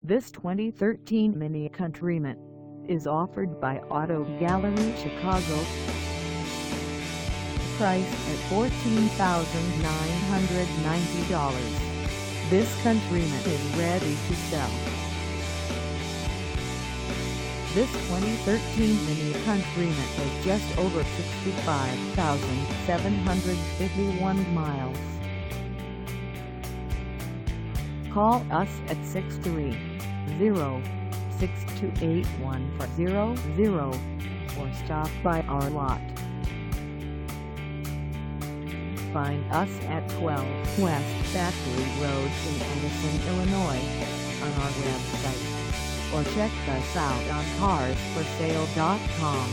This 2013 Mini Countryman is offered by Auto Gallery Chicago. Priced at $14,990. This Countryman is ready to sell. This 2013 Mini Countryman has just over 65,751 miles. Call us at 630-628-1400 or stop by our lot. Find us at 12 West Factory Road in Addison, Illinois, on our website, or check us out on carsforsale.com.